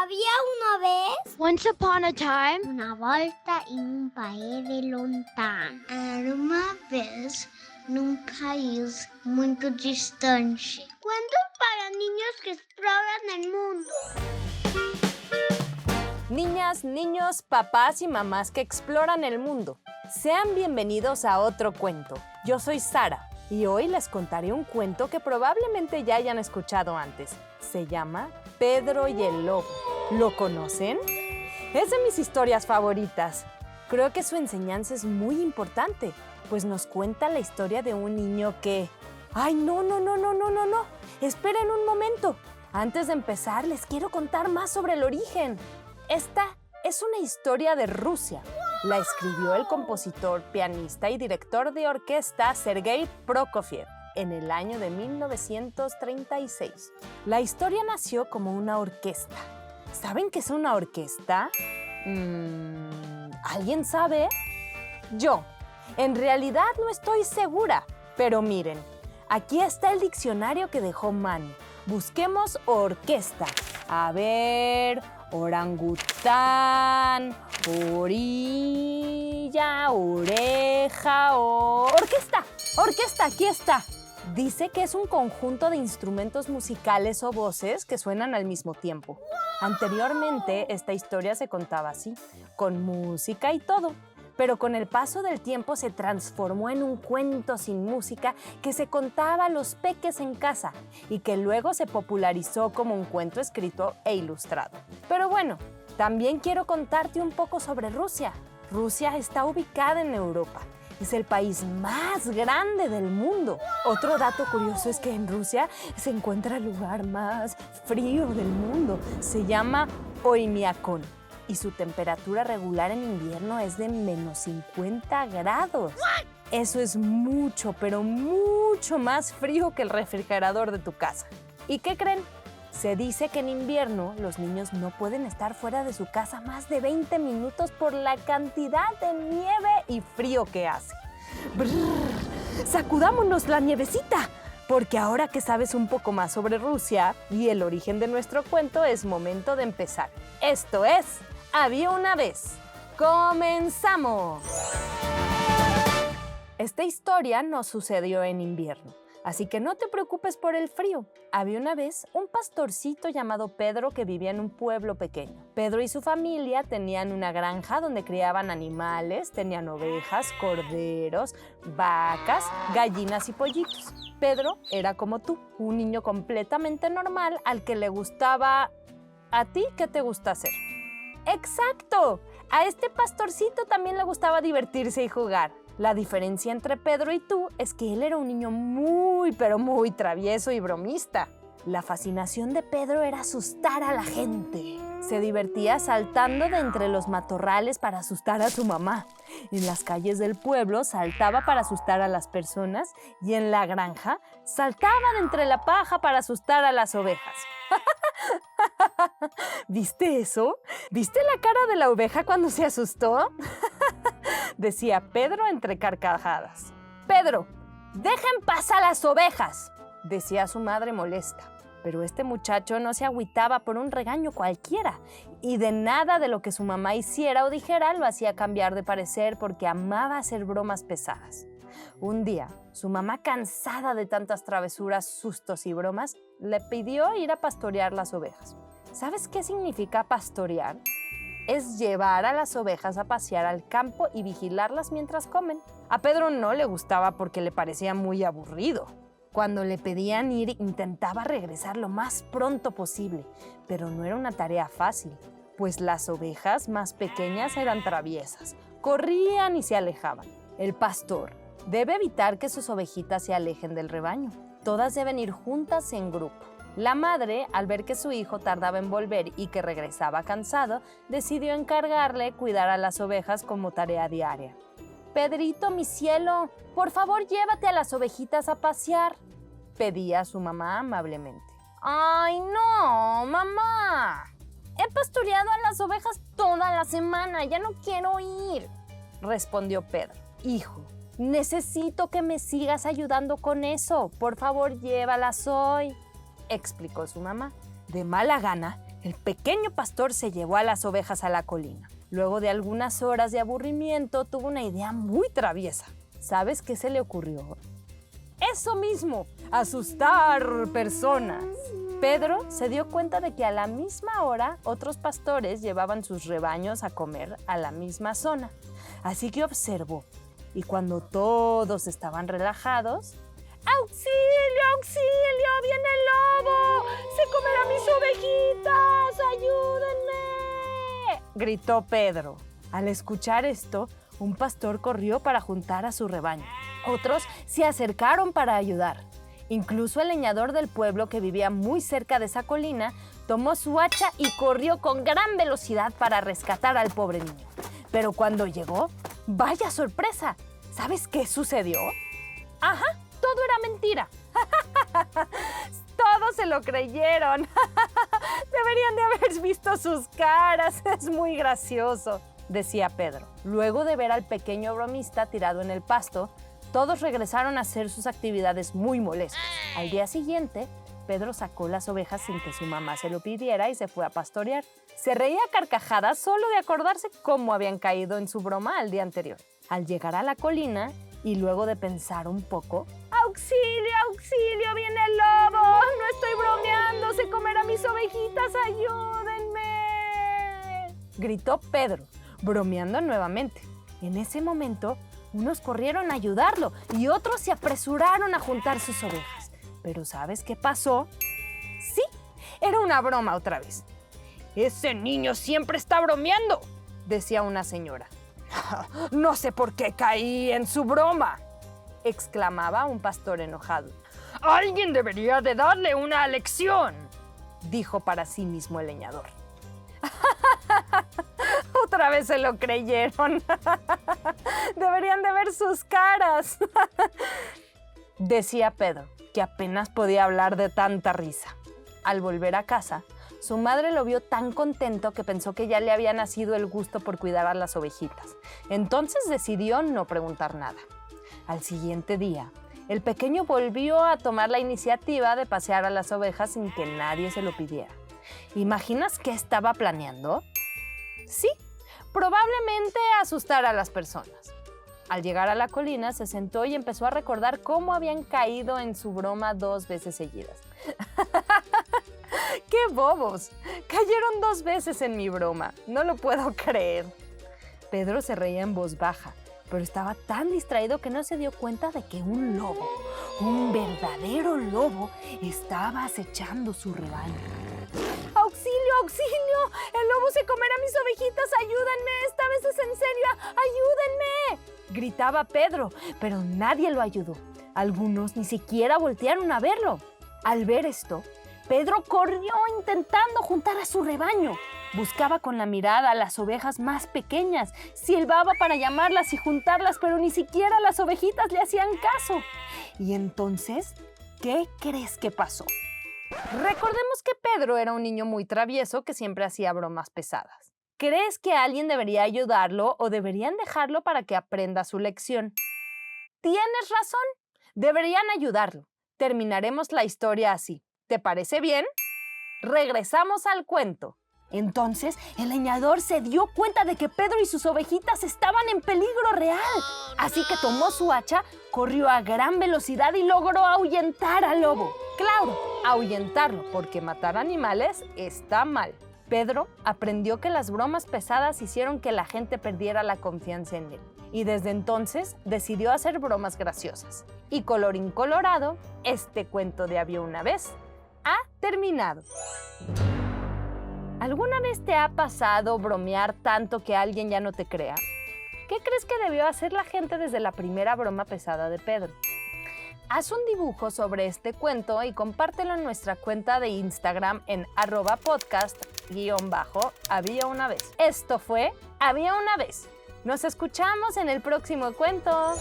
Había una vez, Once upon a time, una volta em um país lontano. Era uma vez num país muito distante. Cuentos para niños que exploran el mundo. Niñas, niños, papás y mamás que exploran el mundo. Sean bienvenidos a otro cuento. Yo soy Sara y hoy les contaré un cuento que probablemente ya hayan escuchado antes. Se llama Pedro y el Lobo. ¿Lo conocen? Es de mis historias favoritas. Creo que su enseñanza es muy importante, pues nos cuenta la historia de un niño que... ¡Ay, no! Esperen un momento. Antes de empezar, les quiero contar más sobre el origen. Esta es una historia de Rusia. La escribió el compositor, pianista y director de orquesta Sergei Prokofiev en el año de 1936. La historia nació como una orquesta. ¿Saben qué es una orquesta? ¿Alguien sabe? Yo. En realidad no estoy segura, pero miren, aquí está el diccionario que dejó Manny. Busquemos orquesta. A ver, orangután, orilla, oreja, orquesta, aquí está. Dice que es un conjunto de instrumentos musicales o voces que suenan al mismo tiempo. Anteriormente, esta historia se contaba así, con música y todo. Pero con el paso del tiempo se transformó en un cuento sin música que se contaba a los peques en casa y que luego se popularizó como un cuento escrito e ilustrado. Pero bueno, también quiero contarte un poco sobre Rusia. Rusia está ubicada en Europa. Es el país más grande del mundo. Otro dato curioso es que en Rusia se encuentra el lugar más frío del mundo. Se llama Oymyakon. Y su temperatura regular en invierno es de menos 50 grados. Eso es mucho, pero mucho más frío que el refrigerador de tu casa. ¿Y qué creen? Se dice que en invierno los niños no pueden estar fuera de su casa más de 20 minutos por la cantidad de nieve y frío que hace. ¡Brrr! ¡Sacudámonos la nievecita! Porque ahora que sabes un poco más sobre Rusia y el origen de nuestro cuento, es momento de empezar. Esto es... Había una vez. ¡Comenzamos! Esta historia no sucedió en invierno, así que no te preocupes por el frío. Había una vez un pastorcito llamado Pedro que vivía en un pueblo pequeño. Pedro y su familia tenían una granja donde criaban animales, tenían ovejas, corderos, vacas, gallinas y pollitos. Pedro era como tú, un niño completamente normal al que le gustaba... ¿A ti qué te gusta hacer? ¡Exacto! A este pastorcito también le gustaba divertirse y jugar. La diferencia entre Pedro y tú es que él era un niño muy, pero muy travieso y bromista. La fascinación de Pedro era asustar a la gente. Se divertía saltando de entre los matorrales para asustar a su mamá. En las calles del pueblo saltaba para asustar a las personas y en la granja saltaba de entre la paja para asustar a las ovejas. ¿Viste eso? ¿Viste la cara de la oveja cuando se asustó? Decía Pedro entre carcajadas. ¡Pedro, dejen pasar las ovejas!, decía su madre molesta. Pero este muchacho no se agüitaba por un regaño cualquiera y de nada de lo que su mamá hiciera o dijera lo hacía cambiar de parecer porque amaba hacer bromas pesadas. Un día, su mamá, cansada de tantas travesuras, sustos y bromas, le pidió ir a pastorear las ovejas. ¿Sabes qué significa pastorear? Es llevar a las ovejas a pasear al campo y vigilarlas mientras comen. A Pedro no le gustaba porque le parecía muy aburrido. Cuando le pedían ir, intentaba regresar lo más pronto posible, pero no era una tarea fácil, pues las ovejas más pequeñas eran traviesas, corrían y se alejaban. El pastor debe evitar que sus ovejitas se alejen del rebaño. Todas deben ir juntas en grupo. La madre, al ver que su hijo tardaba en volver y que regresaba cansado, decidió encargarle cuidar a las ovejas como tarea diaria. «Pedrito, mi cielo, por favor llévate a las ovejitas a pasear», pedía a su mamá amablemente. «¡Ay, no, mamá! He pastoreado a las ovejas toda la semana, ya no quiero ir», respondió Pedro. «Hijo, necesito que me sigas ayudando con eso. Por favor, llévalas hoy», explicó su mamá. De mala gana, El pequeño pastor se llevó a las ovejas a la colina. Luego de algunas horas de aburrimiento, tuvo una idea muy traviesa. ¿Sabes qué se le ocurrió? ¡Eso mismo! ¡Asustar personas! Pedro se dio cuenta de que a la misma hora otros pastores llevaban sus rebaños a comer a la misma zona. Así que observó, y cuando todos estaban relajados, ¡auxilio, auxilio! ¡Viene el lobo! ¡Se comerá mis ovejitas! ¡Ayúdenme!, gritó Pedro. Al escuchar esto, un pastor corrió para juntar a su rebaño. Otros se acercaron para ayudar. Incluso el leñador del pueblo, que vivía muy cerca de esa colina, tomó su hacha y corrió con gran velocidad para rescatar al pobre niño. Pero cuando llegó, ¡vaya sorpresa! ¿Sabes qué sucedió? ¡Ajá! Todo era mentira. Todos se lo creyeron. Deberían de haber visto sus caras. Es muy gracioso, decía Pedro. Luego de ver al pequeño bromista tirado en el pasto, todos regresaron a hacer sus actividades muy molestos. Al día siguiente, Pedro sacó las ovejas sin que su mamá se lo pidiera y se fue a pastorear. Se reía a carcajadas solo de acordarse cómo habían caído en su broma el día anterior. Al llegar a la colina y luego de pensar un poco, ¡auxilio, auxilio! ¡Viene el lobo! ¡No estoy bromeando! ¡Se comerá mis ovejitas! ¡Ayúdenme!, gritó Pedro, bromeando nuevamente. En ese momento, unos corrieron a ayudarlo y otros se apresuraron a juntar sus ovejas. Pero ¿sabes qué pasó? Sí, era una broma otra vez. «Ese niño siempre está bromeando», decía una señora. «No sé por qué caí en su broma», exclamaba un pastor enojado. «Alguien debería de darle una lección», dijo para sí mismo el leñador. Otra vez se lo creyeron. Deberían de ver sus caras. Decía Pedro, que apenas podía hablar de tanta risa. Al volver a casa, su madre lo vio tan contento que pensó que ya le había nacido el gusto por cuidar a las ovejitas. Entonces decidió no preguntar nada. Al siguiente día, el pequeño volvió a tomar la iniciativa de pasear a las ovejas sin que nadie se lo pidiera. ¿Imaginas qué estaba planeando? Sí, probablemente asustar a las personas. Al llegar a la colina, se sentó y empezó a recordar cómo habían caído en su broma 2 veces seguidas. ¡Qué bobos! Cayeron 2 veces en mi broma. No lo puedo creer. Pedro se reía en voz baja, pero estaba tan distraído que no se dio cuenta de que un lobo, un verdadero lobo, estaba acechando su rebaño. ¡Auxilio, auxilio! ¡El lobo se comerá mis ovejitas! ¡Ayúdenme! ¡Esta vez es en serio! ¡Ayúdenme!, gritaba Pedro, pero nadie lo ayudó. Algunos ni siquiera voltearon a verlo. Al ver esto, Pedro corrió intentando juntar a su rebaño. Buscaba con la mirada a las ovejas más pequeñas, silbaba para llamarlas y juntarlas, pero ni siquiera las ovejitas le hacían caso. Y entonces, ¿qué crees que pasó? Recordemos que Pedro era un niño muy travieso que siempre hacía bromas pesadas. ¿Crees que alguien debería ayudarlo o deberían dejarlo para que aprenda su lección? Tienes razón, deberían ayudarlo. Terminaremos la historia así. ¿Te parece bien? Regresamos al cuento. Entonces, el leñador se dio cuenta de que Pedro y sus ovejitas estaban en peligro real. Así que tomó su hacha, corrió a gran velocidad y logró ahuyentar al lobo. Claro, ahuyentarlo, porque matar animales está mal. Pedro aprendió que las bromas pesadas hicieron que la gente perdiera la confianza en él. Y desde entonces decidió hacer bromas graciosas. Y colorín colorado, este cuento de Había una vez ha terminado. ¿Alguna vez te ha pasado bromear tanto que alguien ya no te crea? ¿Qué crees que debió hacer la gente desde la primera broma pesada de Pedro? Haz un dibujo sobre este cuento y compártelo en nuestra cuenta de Instagram en @podcast_había una vez. Esto fue Había una vez. Nos escuchamos en el próximo cuento.